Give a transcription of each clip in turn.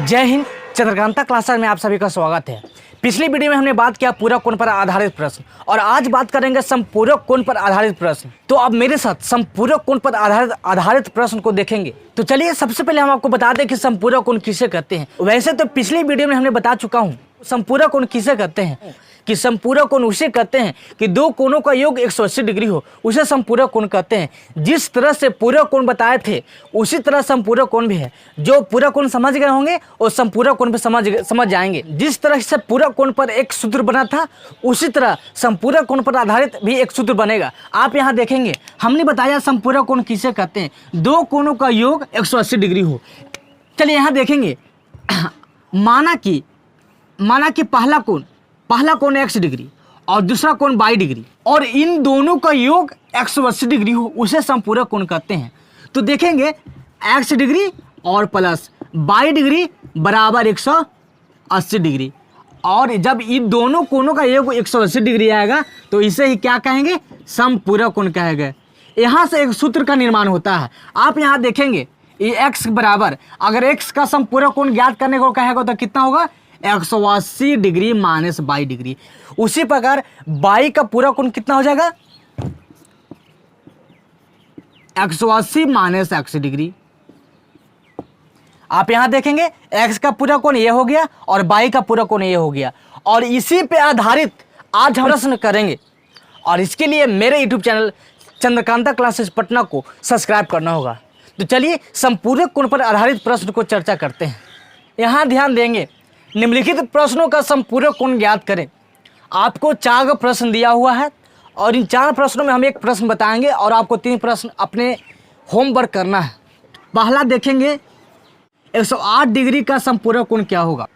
जय हिंद। चंद्रकांता क्लासेस में आप सभी का स्वागत है। पिछली वीडियो में हमने बात किया पूरक कोण पर आधारित प्रश्न और आज बात करेंगे संपूरक कोण पर आधारित प्रश्न। तो अब मेरे साथ संपूरक कोण पर आधारित प्रश्न को देखेंगे। तो चलिए सबसे पहले हम आपको बता दें कि संपूरक कोण किसे कहते हैं। वैसे तो पिछली वीडियो में हमने बता चुका हूँ संपूरक कोण किसे कहते हैं कि संपूरक कोण उसे कहते हैं कि दो कोणों का योग 180 डिग्री हो, उसे संपूरक कोण कहते हैं। जिस तरह से पूरक कोण बताए थे उसी तरह संपूरक कोण भी है। जो पूरक कोण समझ गए होंगे और संपूरक कोण पे समझ जाएंगे। जिस तरह से पूरक कोण पर एक सूत्र बना था उसी तरह संपूरक कोण पर आधारित भी एक सूत्र बनेगा। आप यहाँ देखेंगे हमने बताया संपूरक कोण किसे कहते हैं, दो कोणों का योग 180 डिग्री हो। चलिए यहाँ देखेंगे माना कि पहला कोण x डिग्री और दूसरा कोण y डिग्री और इन दोनों का योग 180 डिग्री हो, उसे संपूरक कोण कहते हैं। तो देखेंगे x डिग्री और प्लस y डिग्री बराबर 180 डिग्री और जब इन दोनों कोणों का योग 180 डिग्री आएगा तो इसे ही क्या कहेंगे, संपूरक कोण कहेंगे। यहाँ से एक सूत्र का निर्माण होता है। आप यहाँ देखेंगे ये x बराबर, अगर x का संपूरक कोण ज्ञात करने को कहेगा तो कितना होगा, 180 डिग्री माइनस 22 डिग्री। उसी प्रकार y का पूरा कोण कितना हो जाएगा, 180 माइनस 80 डिग्री। आप यहां देखेंगे x का पूरा कोण ये हो गया और y का पूरा कोण ये हो गया और इसी पे आधारित आज हम प्रश्न करेंगे। और इसके लिए मेरे YouTube channel Chandrakanta classes Patna को सब्सक्राइब करना होगा। तो चलिए संपूरक कोण पर आधारित प्रश्न को चर्चा करते हैं। यहां ध्यान देंगे निम्नलिखित प्रश्नों का संपूरक कोण ज्ञात करें। आपको 4 प्रश्न दिया हुआ है और इन 4 प्रश्नों में हम एक प्रश्न बताएंगे और आपको 3 प्रश्न अपने होमवर्क करना है। पहला देखेंगे 108 डिग्री का संपूरक कोण क्या होगा,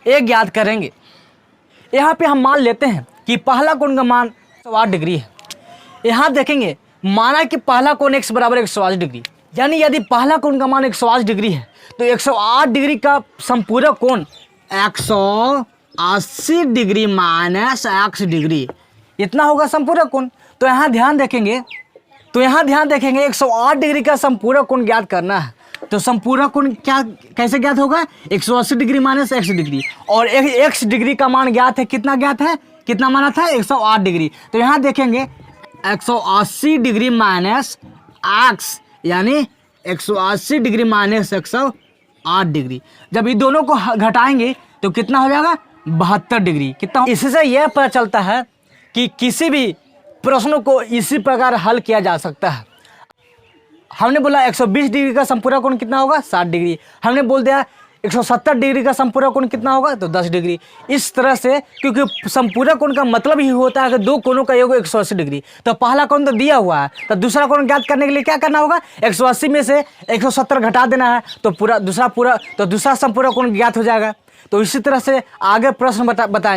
एक ज्ञात करेंगे। यहाँ पे हम मान लेते हैं कि पहला कोण का मान 108 डिग्री है। यहाँ देखेंगे माना कि पहला कोण x बराबर 180 डिग्री, यानी यदि पहला कोण का मान 180 डिग्री है तो 108 डिग्री का संपूरक कोण 180 डिग्री माइनस x डिग्री, इतना होगा संपूरक कोण। तो यहाँ ध्यान देखेंगे 108 डिग्री का संपूरक कोण ज्ञात करना है। तो संपूरक कोण क्या कैसे ज्ञात होगा, 180 डिग्री माइनस x डिग्री और x डिग्री का मान ज्ञात है, कितना माना था 108 डिग्री। तो यहाँ देखेंगे 180 डिग्री माइनस x यानी 180 डिग्री माइनस 108 डिग्री। जब इन दोनों को घटाएंगे तो कितना हो जाएगा, 72 डिग्री। कितना, इससे यह पता चलता है कि किसी भी प्रश्नों को इसी प्रकार हल किया जा सकता है। हमने बोला 120 डिग्री का संपूरक कोण कितना होगा, 60 डिग्री। हमने बोल दिया 170 डिग्री का संपूरक कोण कितना होगा, तो 10 डिग्री। इस तरह से, क्योंकि संपूरक कोण का मतलब ही होता है कि दो कोणों का योग 180 डिग्री। तो पहला कोण तो दिया हुआ है, तो दूसरा कोण ज्ञात करने के लिए क्या करना होगा, 180 में से 170 घटा देना है तो दूसरा संपूरक कोण ज्ञात हो जाएगा। तो इसी तरह से आगे प्रश्न बताएं।